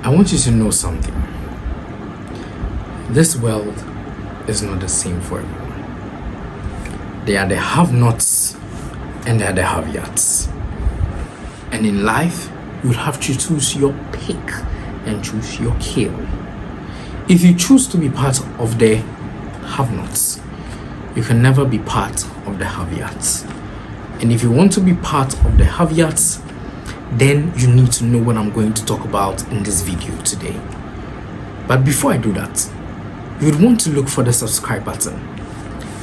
I want you to know something. This world is not the same for everyone. There are the have-nots and there are the have-yachts. And in life, you'll have to choose your pick and choose your kill. If you choose to be part of the have-nots, you can never be part of the have-yachts. And if you want to be part of the have-yachts, then you need to know what I'm going to talk about in this video today. But before I do that, you'd want to look for the subscribe button.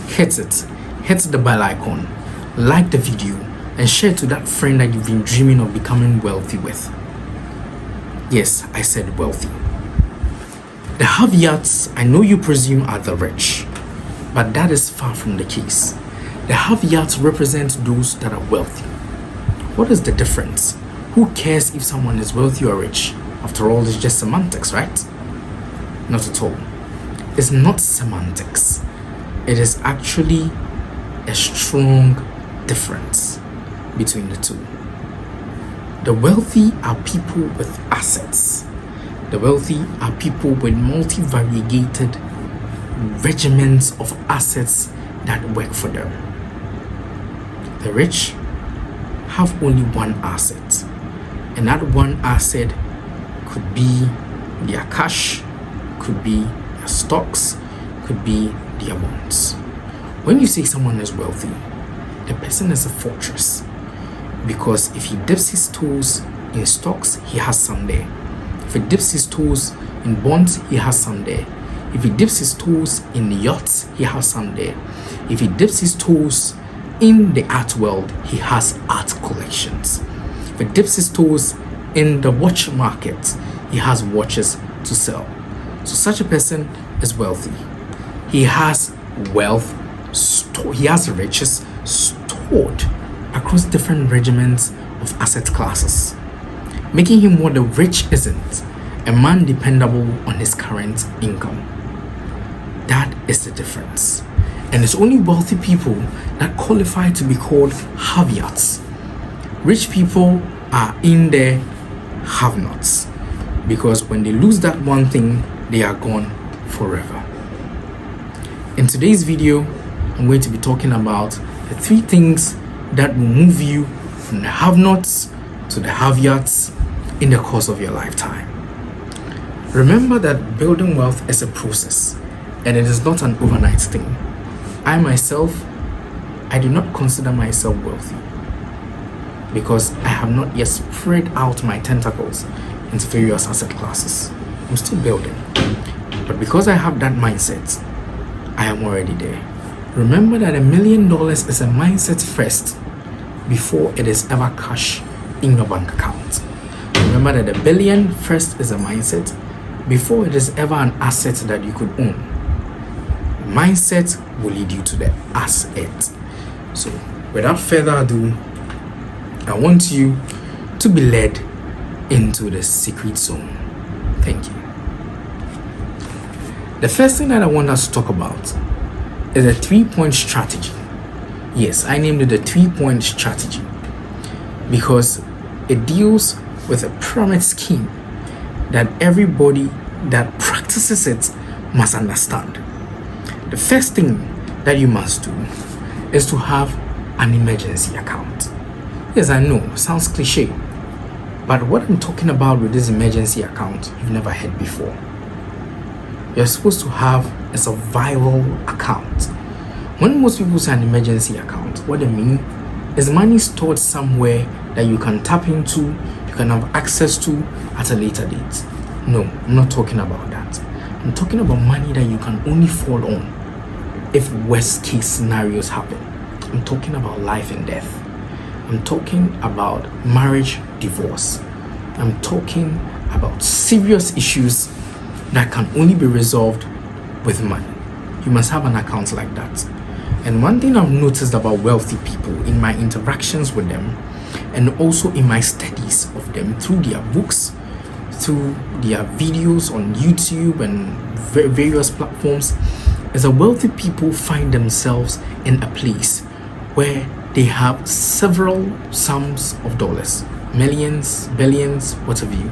Hit it, hit the bell icon, like the video, and share to that friend that you've been dreaming of becoming wealthy with. Yes, I said wealthy. The have-yachts, I know you presume, are the rich, but that is far from the case. The have-yachts represent those that are wealthy. What is the difference? Who cares if someone is wealthy or rich? After all, it's just semantics, right? Not at all. It's not semantics. It is actually a strong difference between the two. The wealthy are people with assets. The wealthy are people with multi-variegated regiments of assets that work for them. The rich have only one asset, and that one asset could be their cash, could be their stocks, could be their bonds. When you say someone is wealthy, the person is a fortress, because if he dips his toes in stocks, he has some there. If he dips his toes in bonds, he has some there. If he dips his toes in yachts, he has some there. If he dips his toes in the art world, he has art collections. If he dips his toes in the watch market, he has watches to sell. So such a person is wealthy. He has wealth, he has riches stored across different regiments of asset classes, making him what the rich isn't, a man dependable on his current income. That is the difference. And it's only wealthy people that qualify to be called have-yachts. Rich people are in their have-nots, because when they lose that one thing, they are gone forever. In today's video, I'm going to be talking about the 3 things that will move you from the have-nots to the have-yachts in the course of your lifetime. Remember that building wealth is a process, and it is not an overnight thing. I myself, I do not consider myself wealthy, because I have not yet spread out my tentacles into various asset classes. I'm still building. But because I have that mindset, I am already there. Remember that $1 million is a mindset first before it is ever cash in your bank account. Remember that $1 billion first is a mindset before it is ever an asset that you could own. Mindset will lead you to the asset. So without further ado, I want you to be led into the secret zone. Thank you. The first thing that I want us to talk about is a 3-point strategy. Yes, I named it the 3-point strategy because it deals with a pyramid scheme that everybody that practices it must understand. The first thing that you must do is to have an emergency account. Yes, I know, sounds cliche, but what I'm talking about with this emergency account, you've never heard before. You're supposed to have a survival account. When most people say an emergency account, what they mean is money stored somewhere that you can tap into, you can have access to at a later date. No, I'm not talking about that. I'm talking about money that you can only fall on if worst case scenarios happen. I'm talking about life and death. I'm talking about marriage, divorce. I'm talking about serious issues that can only be resolved with money. You must have an account like that. And one thing I've noticed about wealthy people in my interactions with them, and also in my studies of them through their books, through their videos on YouTube and various platforms, is that wealthy people find themselves in a place where they have several sums of dollars, millions, billions, what have you,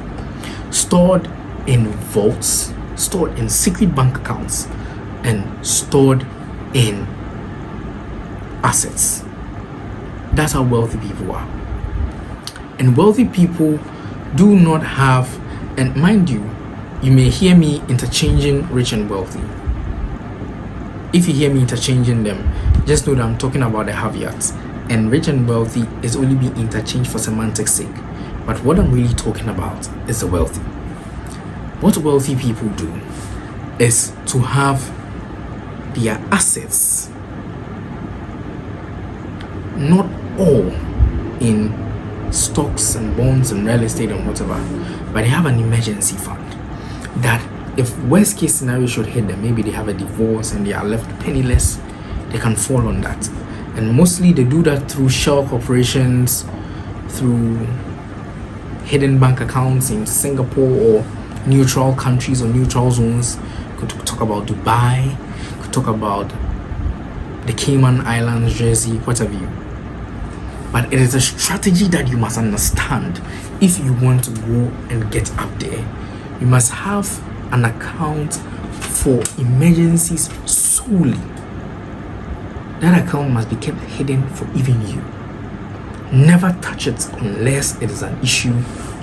stored in vaults, stored in secret bank accounts, and stored in assets. That's how wealthy people are. And wealthy people do not have, and mind you, you may hear me interchanging rich and wealthy. If you hear me interchanging them, just know that I'm talking about the caveats. And rich and wealthy is only being interchanged for semantics sake. But what I'm really talking about is the wealthy. What wealthy people do is to have their assets not all in stocks and bonds and real estate and whatever, but they have an emergency fund that if worst case scenario should hit them, maybe they have a divorce and they are left penniless, they can fall on that. And mostly they do that through shell corporations, through hidden bank accounts in Singapore or neutral countries or neutral zones. Could talk about Dubai, could talk about the Cayman Islands, Jersey, whatever you. But it is a strategy that you must understand if you want to go and get up there. You must have an account for emergencies solely. That account must be kept hidden for even you. Never touch it unless it is an issue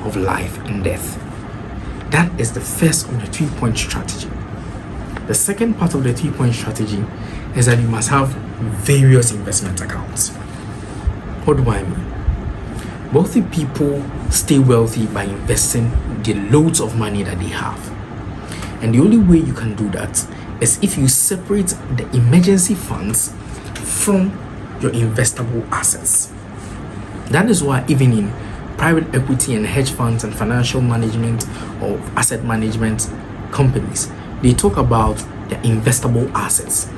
of life and death. That is the first of the 3-point strategy. The second part of the 3-point strategy is that you must have various investment accounts. What do I mean? Wealthy people stay wealthy by investing the loads of money that they have. And the only way you can do that is if you separate the emergency funds from your investable assets. That is why even in private equity and hedge funds and financial management or asset management companies, they talk about their investable assets.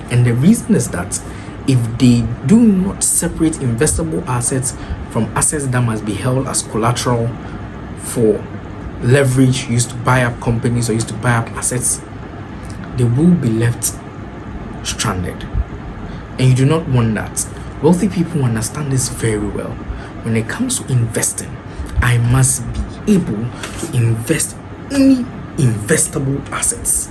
And the reason is that if they do not separate investable assets from assets that must be held as collateral for leverage used to buy up companies or used to buy up assets, they will be left stranded. And you do not want that. Wealthy people understand this very well. When it comes to investing, I must be able to invest only investable assets.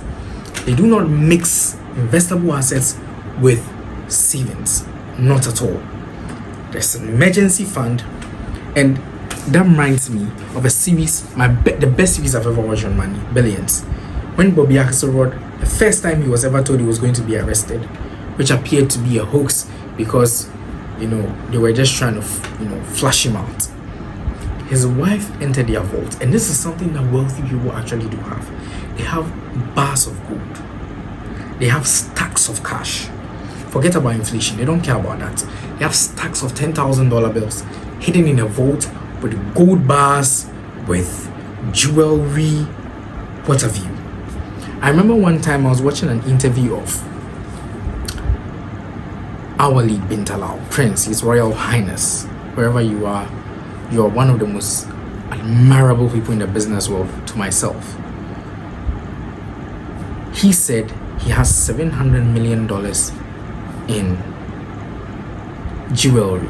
They do not mix investable assets with savings. Not at all. There's an emergency fund, and that reminds me of a series, the best series I've ever watched on money, Billions. When Bobby Axelrod, the first time he was ever told he was going to be arrested, which appeared to be a hoax because, they were just trying to, flush him out. His wife entered their vault, and this is something that wealthy people actually do have. They have bars of gold. They have stacks of cash. Forget about inflation. They don't care about that. They have stacks of $10,000 bills hidden in a vault with gold bars, with jewelry, what have you. I remember one time I was watching an interview of our lead bin Talal, Prince, His Royal Highness. Wherever you are one of the most admirable people in the business world to myself. He said he has $700 million in jewelry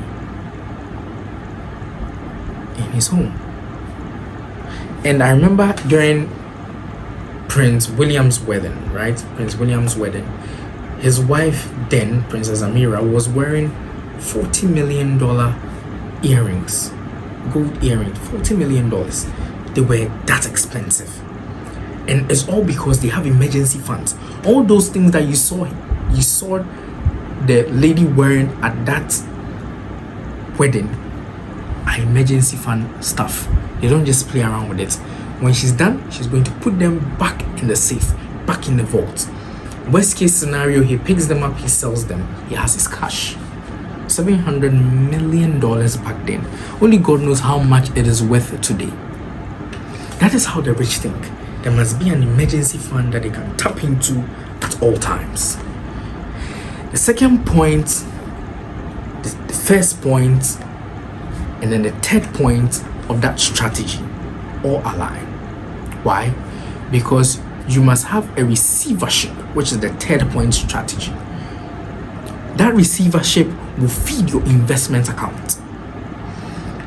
in his home. And I remember during Prince William's wedding, right? Prince William's wedding, his wife then, Princess Amira, was wearing $40 million earrings, gold earrings, $40 million. They were that expensive. And it's all because they have emergency funds. All those things that you saw the lady wearing at that wedding are emergency fund stuff. They don't just play around with it. When she's done, she's going to put them back in the safe, back in the vault. Worst case scenario, he picks them up, he sells them, he has his cash. $700 million back then. Only God knows how much it is worth today. That is how the rich think. There must be an emergency fund that they can tap into at all times. The second point, the first point, and then the third point of that strategy all align. Why? Because you must have a receivership, which is the third point strategy. That receivership will feed your investment account.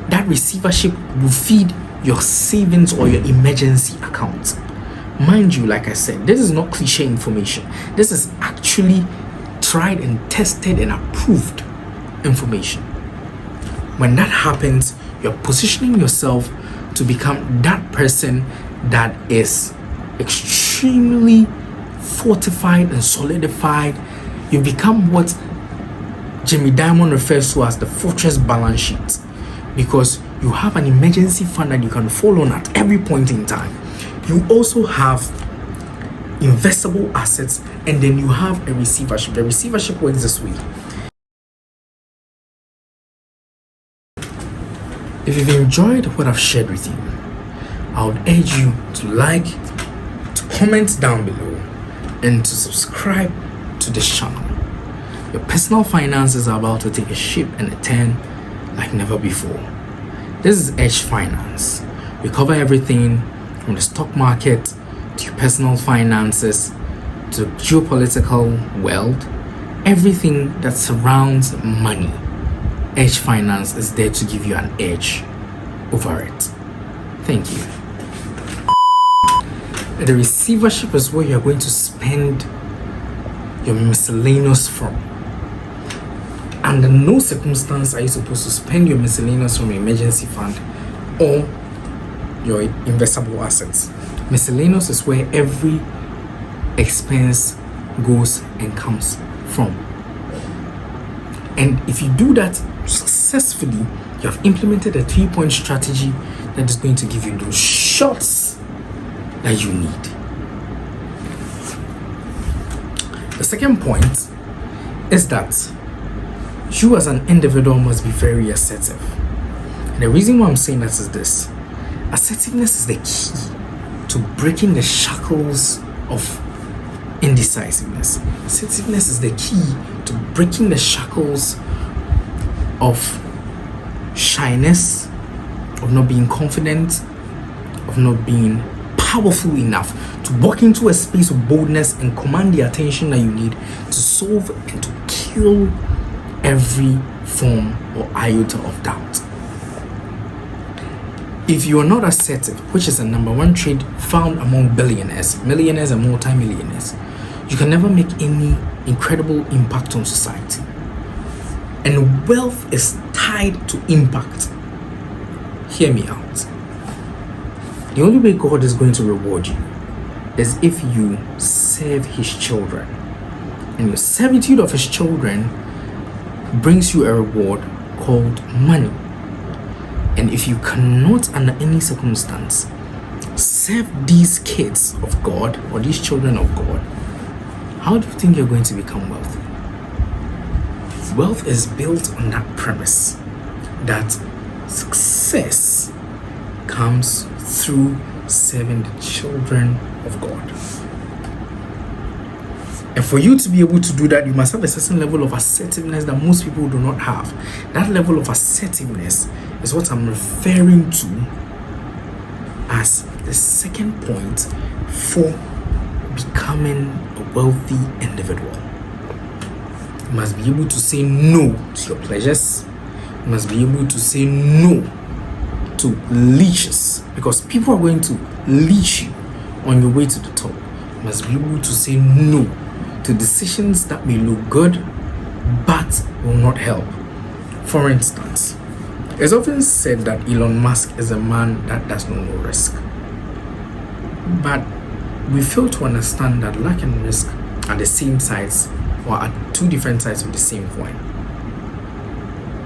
That receivership will feed your savings or your emergency account. Mind you, like I said, this is not cliche information. This is actually tried and tested and approved information. When that happens, you're positioning yourself to become that person that is extremely fortified and solidified. You become what Jimmy Diamond refers to as the fortress balance sheet, because you have an emergency fund that you can fall on at every point in time. You also have investable assets, and then you have a receivership. The receivership works this way. If you've enjoyed what I've shared with you, I would urge you to like, to comment down below, and to subscribe to this channel. Your personal finances are about to take a shape and a turn like never before. This is Edge Finance. We cover everything from the stock market to your personal finances to geopolitical world, everything that surrounds money. Edge Finance is there to give you an edge over it. Thank you. The receivership is where you're going to spend your miscellaneous from. Under no circumstance are you supposed to spend your miscellaneous from your emergency fund or your investable assets. Miscellaneous is where every expense goes and comes from. And if you do that successfully, you have implemented a 3-point strategy that is going to give you those shots that you need. The second point is that you as an individual must be very assertive. And the reason why I'm saying that is this: assertiveness is the key to breaking the shackles of indecisiveness. Assertiveness is the key to breaking the shackles of shyness, of not being confident, of not being powerful enough to walk into a space of boldness and command the attention that you need to solve and to kill every form or iota of doubt. If you are not assertive, which is the number one trait found among billionaires, millionaires, and multimillionaires, you can never make any incredible impact on society. And wealth is tied to impact. Hear me out. The only way God is going to reward you is if you serve His children. And your servitude of His children brings you a reward called money. And if you cannot, under any circumstance, serve these kids of God or these children of God, how do you think you're going to become wealthy? Wealth is built on that premise that success comes through serving the children of God. And for you to be able to do that, you must have a certain level of assertiveness that most people do not have. That level of assertiveness is what I'm referring to as the second point for becoming a wealthy individual. You must be able to say no to your pleasures. You must be able to say no to leeches, because people are going to leech you on your way to the top. You must be able to say no to decisions that may look good but will not help. For instance, it's often said that Elon Musk is a man that does not know risk. But we fail to understand that luck and risk are the same sides, or are two different sides of the same coin.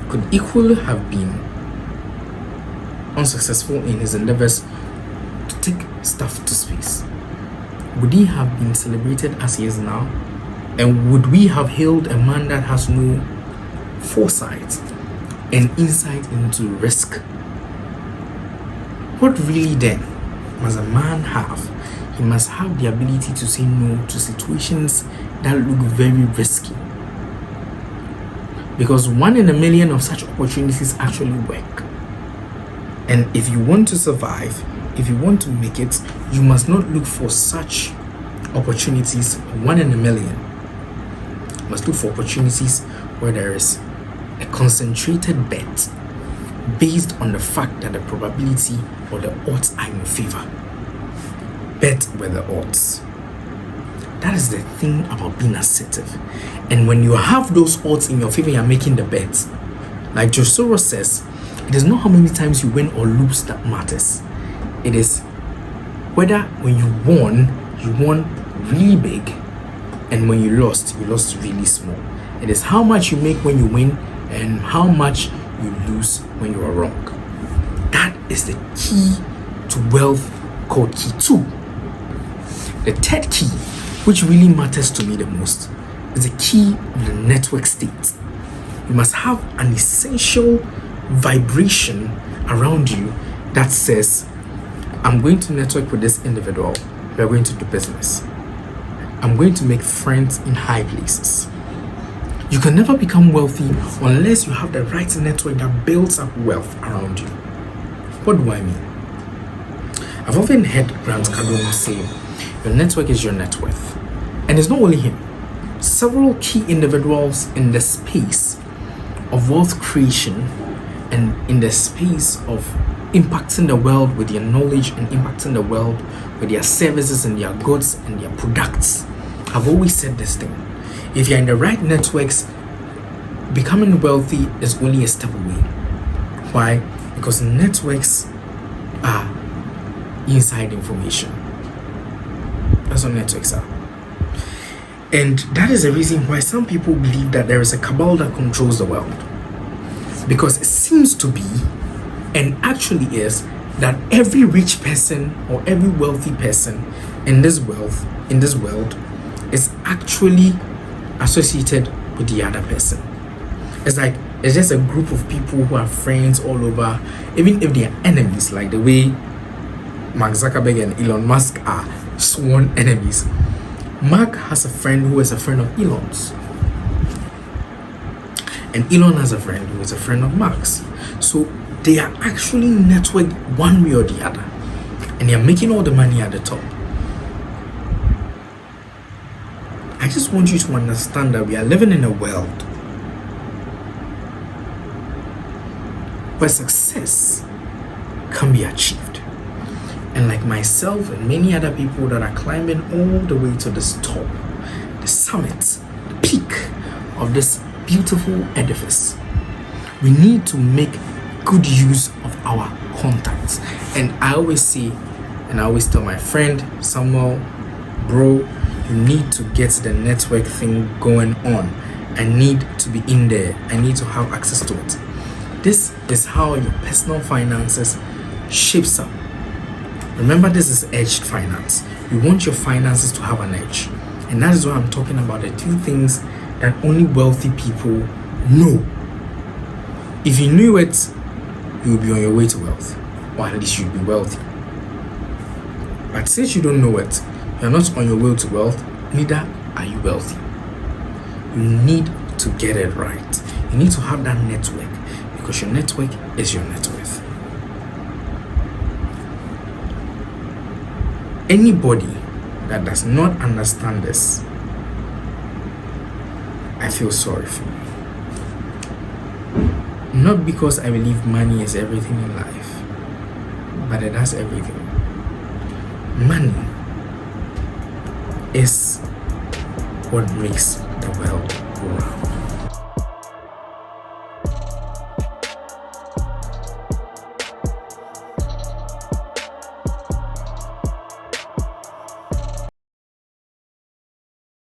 Could equally have been unsuccessful in his endeavors to take stuff to space. Would he have been celebrated as he is now? And would we have hailed a man that has no foresight and insight into risk? What really then must a man have? He must have the ability to say no to situations that look very risky. Because 1 in a million of such opportunities actually work. And if you want to survive, if you want to make it, you must not look for such opportunities 1 in a million. You must look for opportunities where there is a concentrated bet based on the fact that the probability or the odds are in your favor. bet with the odds. That is the thing about being assertive. And when you have those odds in your favor, you're making the bet. Like Joshua says, it is not how many times you win or lose that matters. It is whether when you won really big, and when you lost really small. It is how much you make when you win and how much you lose when you are wrong. That is the key to wealth, called key 2. The third key, which really matters to me the most, is the key of the network state. You must have an essential vibration around you that says, I'm going to network with this individual. We are going to do business. I'm going to make friends in high places. You can never become wealthy unless you have the right network that builds up wealth around you. What do I mean? I've often heard Grant Cardone say, your network is your net worth. And it's not only him. Several key individuals in the space of wealth creation and in the space of impacting the world with their knowledge and impacting the world with their services and their goods and their products, I've always said this thing. If you're in the right networks, becoming wealthy is only a step away. Why? Because networks are inside information. That's what networks are. And that is the reason why some people believe that there is a cabal that controls the world. Because it seems to be, and actually is, that every rich person or every wealthy person in this world is actually associated with the other person. It's like it's just a group of people who are friends all over, even if they are enemies, like the way Mark Zuckerberg and Elon Musk are sworn enemies. Mark has a friend who is a friend of Elon's, and Elon has a friend who is a friend of Mark's. So they are actually networked one way or the other, and they are making all the money at the top. I just want you to understand that we are living in a world where success can be achieved. And like myself and many other people that are climbing all the way to this top, the summit, the peak of this beautiful edifice, we need to make good use of our contacts. And I always say, and I always tell my friend Samuel, bro, you need to get the network thing going on. I need to be in there. I need to have access to it. This is how your personal finances shapes up. Remember, this is edged finance. You want your finances to have an edge. And that is why I'm talking about the 2 things that only wealthy people know. If you knew it, you'll be on your way to wealth. Or at least you'll be wealthy. But since you don't know it, you're not on your way to wealth, neither are you wealthy. You need to get it right. You need to have that network, because your network is your net worth. Anybody that does not understand this, I feel sorry for you. Not because I believe money is everything in life, but it has everything. Money is what makes the world go round.